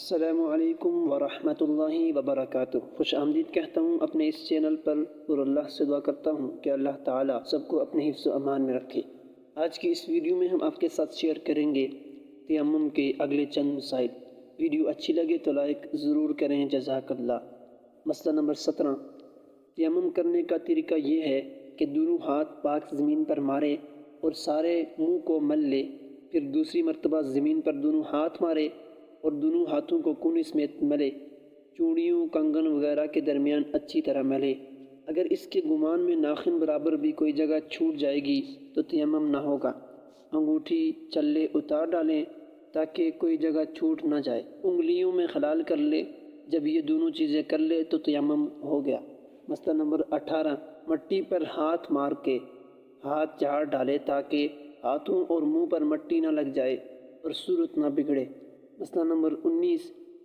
السلام علیکم ورحمۃ اللہ وبرکاتہ۔ خوش آمدید کہتا ہوں اپنے اس چینل پر، اور اللہ سے دعا کرتا ہوں کہ اللہ تعالیٰ سب کو اپنے حفظ و امان میں رکھے۔ آج کی اس ویڈیو میں ہم آپ کے ساتھ شیئر کریں گے تیمم کے اگلے چند مسائل۔ ویڈیو اچھی لگے تو لائک ضرور کریں، جزاک اللہ۔ مسئلہ نمبر 17، تیمم کرنے کا طریقہ یہ ہے کہ دونوں ہاتھ پاک زمین پر مارے اور سارے منہ کو مل لے، پھر دوسری مرتبہ زمین پر دونوں ہاتھ مارے اور دونوں ہاتھوں کو کونے سمیت ملے، چوڑیوں، کنگن وغیرہ کے درمیان اچھی طرح ملے۔ اگر اس کے گمان میں ناخن برابر بھی کوئی جگہ چھوٹ جائے گی تو تیمم نہ ہوگا۔ انگوٹھی چلے اتار ڈالیں تاکہ کوئی جگہ چھوٹ نہ جائے۔ انگلیوں میں خلال کر لے، جب یہ دونوں چیزیں کر لے تو تیمم ہو گیا۔ مسئلہ نمبر 18، مٹی پر ہاتھ مار کے ہاتھ جھاڑ ڈالے تاکہ ہاتھوں اور منہ پر مٹی نہ لگ جائے اور صورت نہ بگڑے۔ مسئلہ نمبر 19،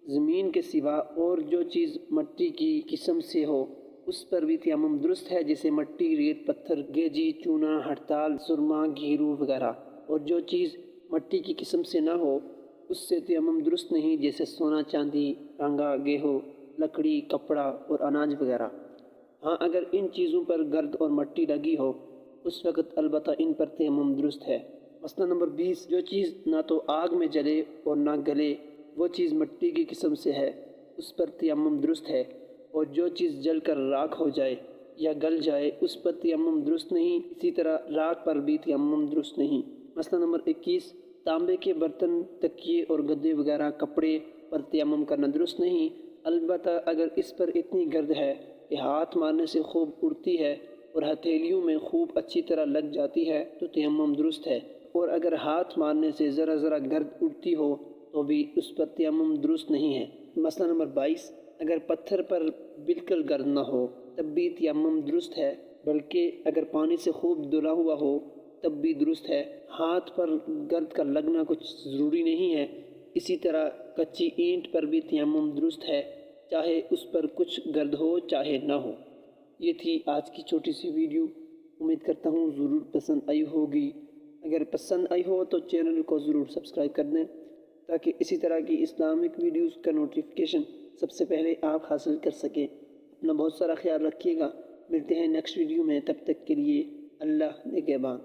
زمین کے سوا اور جو چیز مٹی کی قسم سے ہو اس پر بھی تیمم درست ہے، جیسے مٹی، ریت، پتھر، گیجی، چونا، ہڑتال، سرما، گھیرو وغیرہ۔ اور جو چیز مٹی کی قسم سے نہ ہو اس سے تیمم درست نہیں، جیسے سونا، چاندی، رنگا، گیہوں، لکڑی، کپڑا اور اناج وغیرہ۔ ہاں، اگر ان چیزوں پر گرد اور مٹی لگی ہو اس وقت البتہ ان پر تیمم درست ہے۔ مسئلہ نمبر 20، جو چیز نہ تو آگ میں جلے اور نہ گلے وہ چیز مٹی کی قسم سے ہے، اس پر تیمم درست ہے، اور جو چیز جل کر راکھ ہو جائے یا گل جائے اس پر تیمم درست نہیں، اسی طرح راکھ پر بھی تیمم درست نہیں۔ مسئلہ نمبر 21، تانبے کے برتن، تکیے اور گدے وغیرہ کپڑے پر تیمم کرنا درست نہیں، البتہ اگر اس پر اتنی گرد ہے کہ ہاتھ مارنے سے خوب اڑتی ہے اور ہتھیلیوں میں خوب اچھی طرح لگ جاتی ہے تو تیمم درست ہے، اور اگر ہاتھ مارنے سے ذرا ذرا گرد اڑتی ہو تو بھی اس پر تیمم درست نہیں ہے۔ مسئلہ نمبر 22، اگر پتھر پر بالکل گرد نہ ہو تب بھی تیمم درست ہے، بلکہ اگر پانی سے خوب دھلا ہوا ہو تب بھی درست ہے۔ ہاتھ پر گرد کا لگنا کچھ ضروری نہیں ہے، اسی طرح کچی اینٹ پر بھی تیمم درست ہے، چاہے اس پر کچھ گرد ہو چاہے نہ ہو۔ یہ تھی آج کی چھوٹی سی ویڈیو، امید کرتا ہوں ضرور پسند آئی ہوگی۔ اگر پسند آئی ہو تو چینل کو ضرور سبسکرائب کر دیں تاکہ اسی طرح کی اسلامک ویڈیوز کا نوٹیفیکیشن سب سے پہلے آپ حاصل کر سکیں۔ اپنا بہت سارا خیال رکھیے گا، ملتے ہیں نیکسٹ ویڈیو میں، تب تک کے لیے اللہ نگہبان۔